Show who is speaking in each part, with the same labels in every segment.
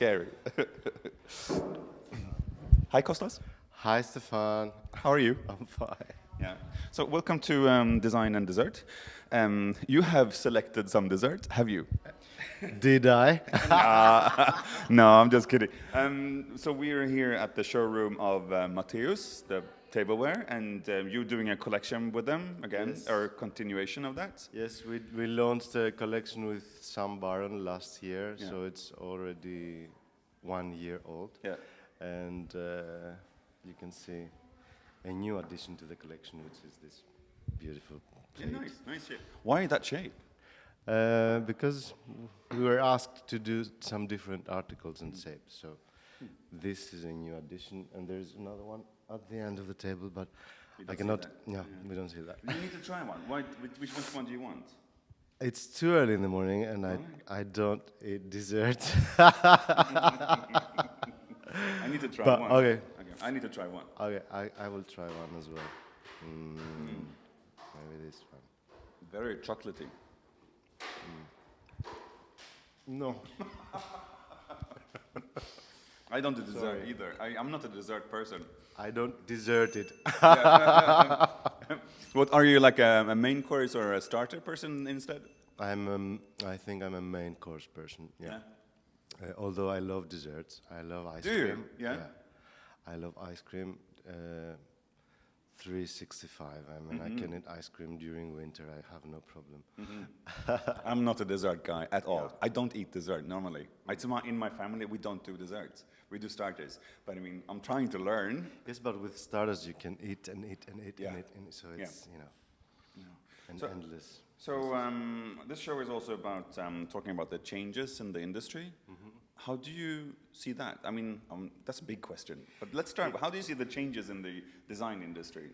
Speaker 1: scary. Hi, Kostas.
Speaker 2: Hi, Stefan.
Speaker 1: How are you?
Speaker 2: I'm fine.
Speaker 1: Yeah. So welcome to Design and Dessert. You have selected some dessert, have you?
Speaker 2: Did I?
Speaker 1: No, I'm just kidding. So we are here at the showroom of Matteus, the tableware, and you're doing a collection with them again,
Speaker 2: Yes.
Speaker 1: or continuation of that.
Speaker 2: Yes, we launched a collection with Sam Baron last year,
Speaker 1: Yeah.
Speaker 2: so it's already 1 year old.
Speaker 1: Yeah.
Speaker 2: And you can see a new addition to the collection, which is this beautiful plate.
Speaker 1: Nice shape. Why that shape?
Speaker 2: Because we were asked to do some different articles and shapes, so this is a new addition, and there's another one at the end of the table, but I cannot. Yeah, we don't see that.
Speaker 1: You need to try one. Which one do you want?
Speaker 2: It's too early in the morning, and I don't eat dessert.
Speaker 1: I need to try
Speaker 2: But,
Speaker 1: one.
Speaker 2: okay.
Speaker 1: I need to try one.
Speaker 2: Okay, I will try one as well. Maybe this one.
Speaker 1: Very chocolatey.
Speaker 2: No.
Speaker 1: I don't do dessert
Speaker 2: Sorry.
Speaker 1: either. I'm not a dessert person.
Speaker 2: I don't dessert it.
Speaker 1: What are you, like a main course or a starter person instead?
Speaker 2: I think I'm a main course person. Yeah. Although I love desserts, I love ice
Speaker 1: Do you?
Speaker 2: cream.
Speaker 1: Yeah?
Speaker 2: I love ice cream. 365. I mean, I can eat ice cream during winter. I have no problem.
Speaker 1: I'm not a dessert guy at all. I don't eat dessert normally. In my family, we don't do desserts. We do starters. But I mean, I'm trying to learn.
Speaker 2: Yes, but with starters you can eat and eat and eat
Speaker 1: Yeah.
Speaker 2: and eat, and so it's endless.
Speaker 1: So this show is also about talking about the changes in the industry. How do you see that? I mean, that's a big question. But let's start. How do you see the changes in the design industry?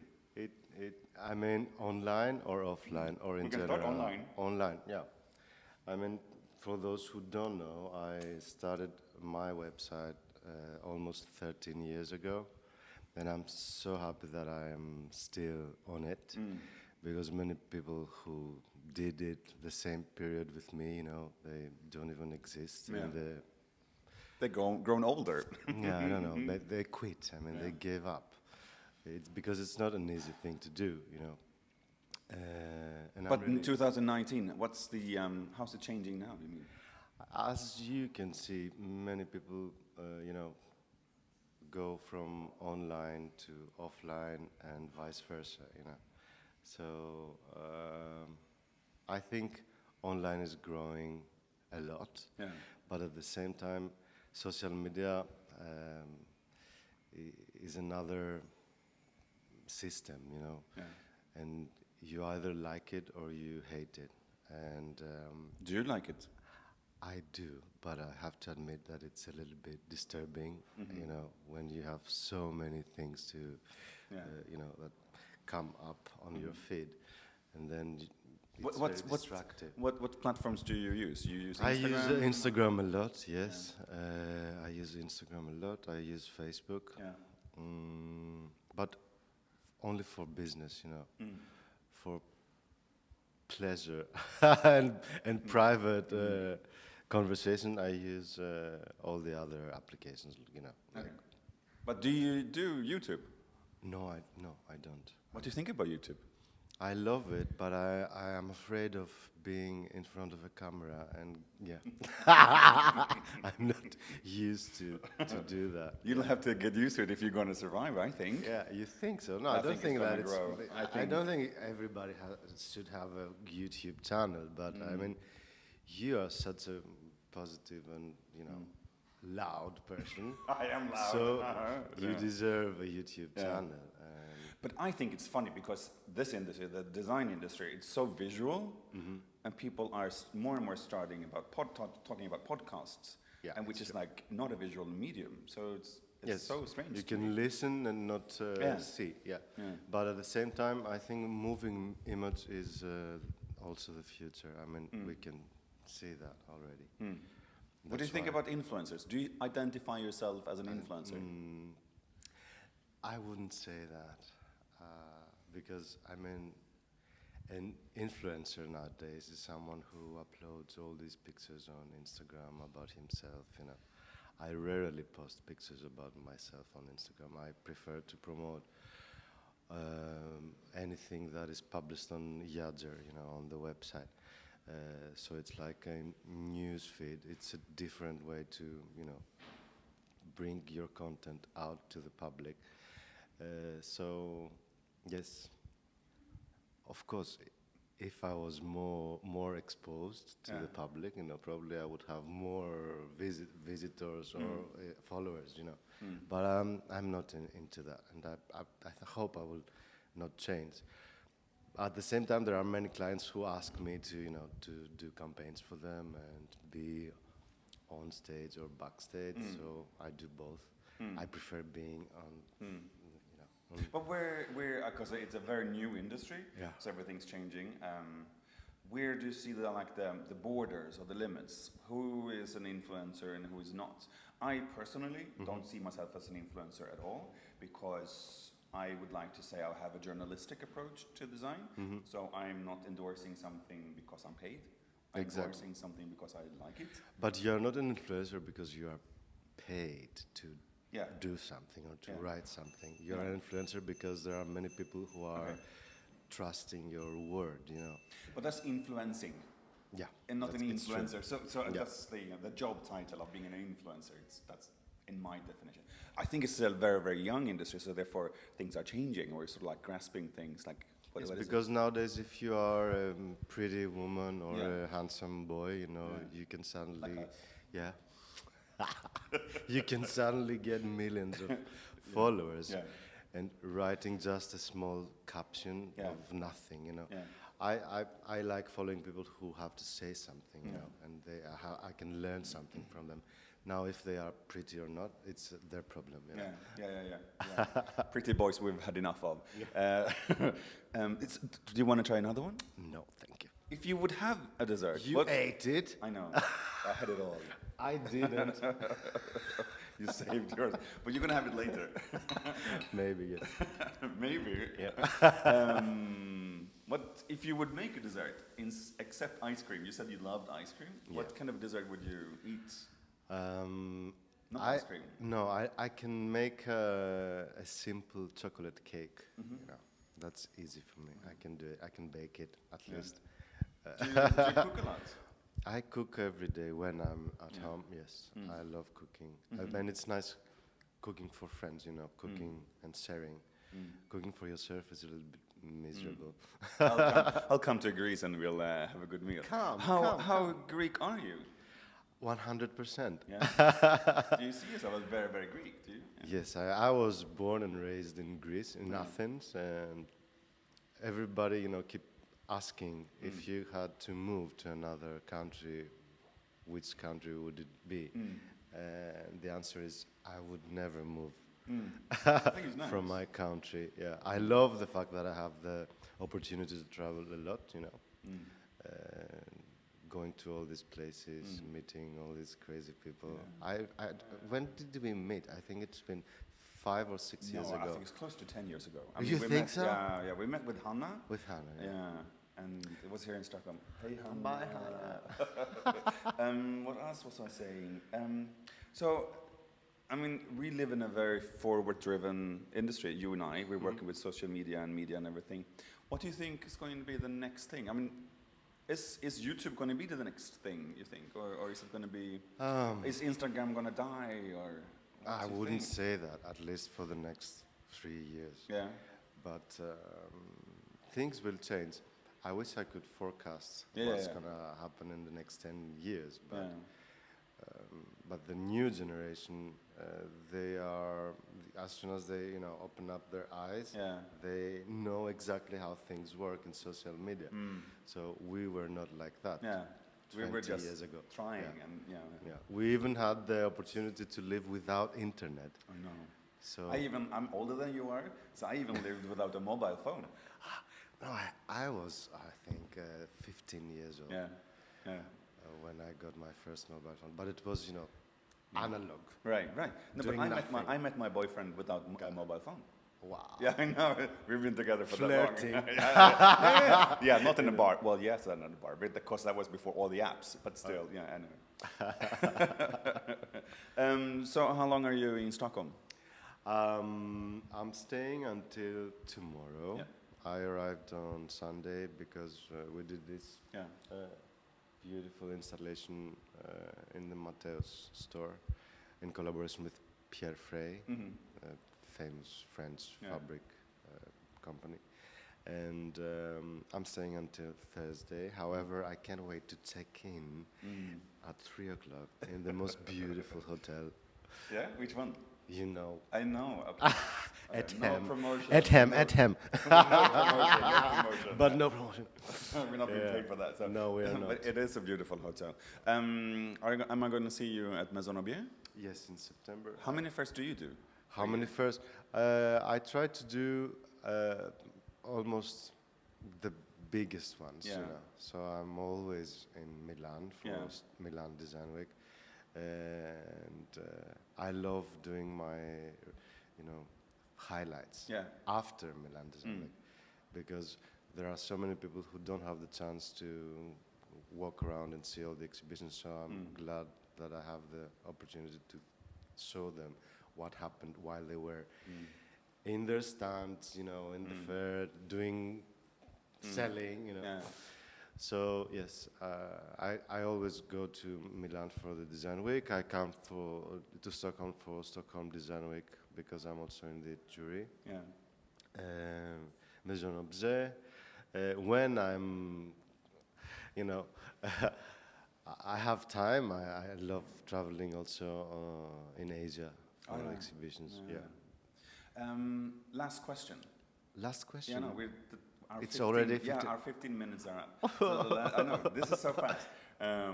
Speaker 2: I mean, online or offline or in
Speaker 1: We can
Speaker 2: general?
Speaker 1: start online.
Speaker 2: Online, yeah. I mean, for those who don't know, I started my website almost 13 years ago, and I'm so happy that I am still on it, because many people who did it the same period with me, they don't even exist in the.
Speaker 1: They've grown older.
Speaker 2: Yeah, I don't know. They quit. I mean, they gave up. It's because it's not an easy thing to do, And
Speaker 1: But in 2019, how's it changing now? You mean?
Speaker 2: as you can see, many people, go from online to offline and vice versa, So I think online is growing a lot, but at the same time, social media is another system, and you either like it or you hate it. And
Speaker 1: Do you like it?
Speaker 2: I do, but I have to admit that it's a little bit disturbing, when you have so many things to, that come up on your feed, and then it's very distracting.
Speaker 1: What platforms do you use? You use Instagram?
Speaker 2: I use Instagram a lot, yes. I use Instagram a lot. I use Facebook. But only for business, for pleasure and private conversation. I use all the other applications,
Speaker 1: Okay. But do you do YouTube?
Speaker 2: No, I don't.
Speaker 1: What do you think about YouTube?
Speaker 2: I love it, but I am afraid of being in front of a camera, and I'm not used to do that.
Speaker 1: You'll have to get used to it if you're going to survive, I think.
Speaker 2: Yeah, you think so? No,
Speaker 1: I
Speaker 2: I don't
Speaker 1: think
Speaker 2: think
Speaker 1: it's
Speaker 2: that
Speaker 1: gonna
Speaker 2: it's.
Speaker 1: grow.
Speaker 2: I don't think everybody should have a YouTube channel, but I mean, you are such a positive and loud person.
Speaker 1: I am loud.
Speaker 2: So you deserve a YouTube channel.
Speaker 1: But I think it's funny because this industry, the design industry, it's so visual, and people are more and more starting about talking about podcasts, and which is like not a visual medium. So it's so strange.
Speaker 2: You can listen and not see. Yeah. But at the same time, I think moving image is also the future. I mean, we can see that already.
Speaker 1: What do you think about influencers? Do you identify yourself as an influencer?
Speaker 2: I wouldn't say that, because I mean, an influencer nowadays is someone who uploads all these pictures on Instagram about himself. I rarely post pictures about myself on Instagram. I prefer to promote anything that is published on Yatzer, on the website. So it's like a news feed. It's a different way to, bring your content out to the public. So, yes, of course, if I was more exposed to the public, probably I would have more visitors or followers, But I'm not into that, and I hope I will not change. At the same time, there are many clients who ask me to do campaigns for them and be on stage or backstage. So I do both. I prefer being on.
Speaker 1: But where, because it's a very new industry, so everything's changing. Where do you see the borders or the limits? Who is an influencer and who is not? I personally don't see myself as an influencer at all, because I would like to say I have a journalistic approach to design. So I'm not endorsing something because I'm paid. I'm endorsing something because I like it.
Speaker 2: But you're not an influencer because you are paid to do something or to write something. You're an influencer because there are many people who are trusting your word,
Speaker 1: But that's influencing.
Speaker 2: Yeah.
Speaker 1: And not an influencer. So that's the job title of being an influencer. That's in my definition. I think it's still a very, very young industry, so therefore things are changing, or sort of like grasping things like
Speaker 2: It's because nowadays, if you are a pretty woman or a handsome boy, you can suddenly, you can suddenly get millions of followers, and writing just a small caption of nothing, I like following people who have to say something, and I can learn something from them. Now, if they are pretty or not, it's their problem.
Speaker 1: Yeah. Pretty boys we've had enough of. Do you want to try another one?
Speaker 2: No, thank you.
Speaker 1: If you would have a dessert.
Speaker 2: You ate it.
Speaker 1: I know. I had it all.
Speaker 2: I didn't.
Speaker 1: You saved yours. But you're going to have it later.
Speaker 2: Maybe, yes.
Speaker 1: Maybe.
Speaker 2: Yeah.
Speaker 1: What if you would make a dessert, except ice cream? You said you loved ice cream.
Speaker 2: Yeah.
Speaker 1: What kind of dessert would you eat? Not ice cream.
Speaker 2: No, I can make a simple chocolate cake. That's easy for me. I can do it. I can bake it at least.
Speaker 1: Do you cook a lot?
Speaker 2: I cook every day when I'm at home. Yes, I love cooking, and it's nice cooking for friends. Cooking and sharing. Cooking for yourself is a little bit miserable.
Speaker 1: I'll come to Greece and we'll have a good meal. How Greek are you?
Speaker 2: 100%.
Speaker 1: Yeah. Do you see yourself as very, very Greek? Do you? Yeah.
Speaker 2: Yes, I was born and raised in Greece, in Athens, and everybody, keep asking if you had to move to another country, which country would it be? And the answer is I would never move
Speaker 1: I think it's nice.
Speaker 2: from my country. Yeah, I love the fact that I have the opportunity to travel a lot. Going to all these places, meeting all these crazy people. When did we meet? I think it's been 5 or 6 years ago.
Speaker 1: I think it's close to 10 years ago.
Speaker 2: You think so?
Speaker 1: Yeah, we met with Hanna.
Speaker 2: With Hanna,
Speaker 1: yeah. And it was here in Stockholm. Hey, Hanna.
Speaker 2: Bye, Hanna.
Speaker 1: What else was I saying? We live in a very forward-driven industry, you and I. We're working with social media and everything. What do you think is going to be the next thing? Is YouTube going to be the next thing, you think? Or is it going to be... is Instagram going to die? Or
Speaker 2: I wouldn't say that, at least for the next 3 years.
Speaker 1: Yeah.
Speaker 2: But things will change. I wish I could forecast what's going to happen in the next 10 years. But the new generation, they are, as soon as they open up their eyes, they know exactly how things work in social media. So we were not like that.
Speaker 1: Yeah, we were just
Speaker 2: years ago.
Speaker 1: trying,
Speaker 2: We even had the opportunity to live without internet.
Speaker 1: I know.
Speaker 2: So
Speaker 1: I'm older than you are, so I even lived without a mobile phone.
Speaker 2: No, I was, I think, 15 years old.
Speaker 1: Yeah.
Speaker 2: When I got my first mobile phone, but it was, analog.
Speaker 1: Right. No, but I met my boyfriend without a mobile phone.
Speaker 2: Wow.
Speaker 1: Yeah, I know. We've been together for
Speaker 2: Flirting.
Speaker 1: that long. Yeah, not in a bar. Well, yes, not in a bar, but because that was before all the apps. But still, I know. So how long are you in Stockholm?
Speaker 2: I'm staying until tomorrow.
Speaker 1: Yeah.
Speaker 2: I arrived on Sunday because we did this
Speaker 1: Yeah.
Speaker 2: beautiful installation in the Matteos store in collaboration with Pierre Frey, a famous French fabric company. And I'm staying until Thursday. However, I can't wait to check in at 3 o'clock in the most beautiful hotel.
Speaker 1: Yeah? Which one?
Speaker 2: You know.
Speaker 1: I know.
Speaker 2: At
Speaker 1: no
Speaker 2: Hem.
Speaker 1: promotion.
Speaker 2: At Hem, at Hem.
Speaker 1: No promotion, no promotion.
Speaker 2: But no promotion.
Speaker 1: We're not being paid for that. So.
Speaker 2: No, we are not.
Speaker 1: But it is a beautiful hotel. Am I going to see you at Maison Aubier?
Speaker 2: Yes, in September.
Speaker 1: How many fairs do you do?
Speaker 2: How many first? I try to do almost the biggest ones, you know. So I'm always in Milan for Milan Design Week, and I love doing my, highlights after Milan Design Week, because there are so many people who don't have the chance to walk around and see all the exhibitions. So I'm glad that I have the opportunity to show them what happened while they were in their stands, in the fair, doing, selling, So yes, I always go to Milan for the Design Week. I come to Stockholm for Stockholm Design Week because I'm also in the jury.
Speaker 1: Yeah.
Speaker 2: Maison Objet. When I'm, I have time. I love traveling also in Asia for exhibitions.
Speaker 1: Last question.
Speaker 2: Last question.
Speaker 1: Yeah, no,
Speaker 2: it's already 15.
Speaker 1: Yeah, our 15 minutes are up. So I know, this is so fast.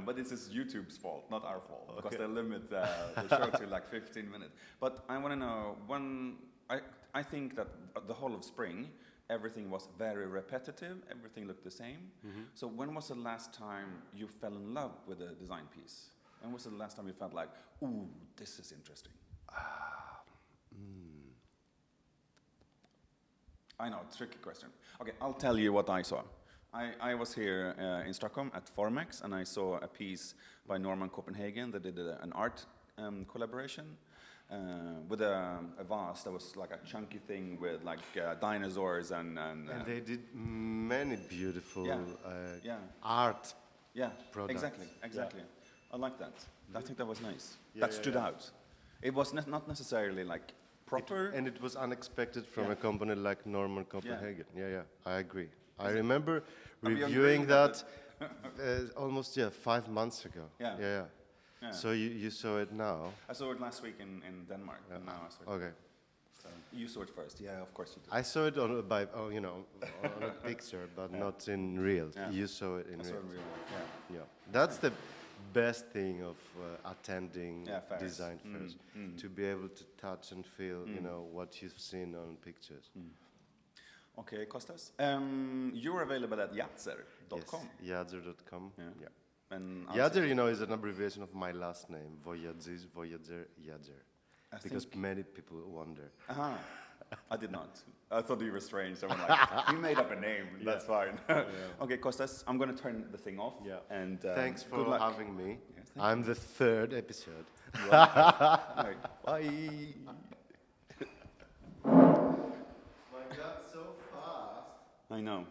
Speaker 1: But this is YouTube's fault, not our fault, because they limit the show to like 15 minutes. But I want to know, I think that the whole of spring, everything was very repetitive, everything looked the same. So when was the last time you fell in love with a design piece? When was the last time you felt like, ooh, this is interesting? I know, tricky question. Okay, I'll tell you what I saw. I was here in Stockholm at Formex, and I saw a piece by Norman Copenhagen that did an art collaboration with a vase that was like a chunky thing with like dinosaurs and
Speaker 2: they did many beautiful art products.
Speaker 1: Exactly. I like that. I think that was nice. That stood out. It was not necessarily like proper.
Speaker 2: And it was unexpected from a company like Norman Copenhagen. I agree. I remember reviewing that almost 5 months ago. Yeah. So you saw it now?
Speaker 1: I saw it last week in Denmark. And now I saw it.
Speaker 2: Okay.
Speaker 1: So you saw it first. Yeah, of course you did.
Speaker 2: I saw it on a picture, but not in real. You saw it in real.
Speaker 1: I saw it in real.
Speaker 2: Yeah. That's the best thing of attending design fairs, to be able to touch and feel, what you've seen on pictures.
Speaker 1: Okay, Kostas. You're available at Yatzer.com.
Speaker 2: Yes, Yatzer.com.
Speaker 1: Yeah. And
Speaker 2: Yatzer, is an abbreviation of my last name, Voyager, Yatzer. Because many people wonder.
Speaker 1: I did not. I thought you were strange. So I'm like, you made up a name. That's fine. Okay, Kostas, I'm going to turn the thing off.
Speaker 2: Yeah.
Speaker 1: And
Speaker 2: thanks for having me.
Speaker 1: Yes,
Speaker 2: I'm the third episode.
Speaker 1: Right. Bye.
Speaker 2: My God, so fast.
Speaker 1: I know.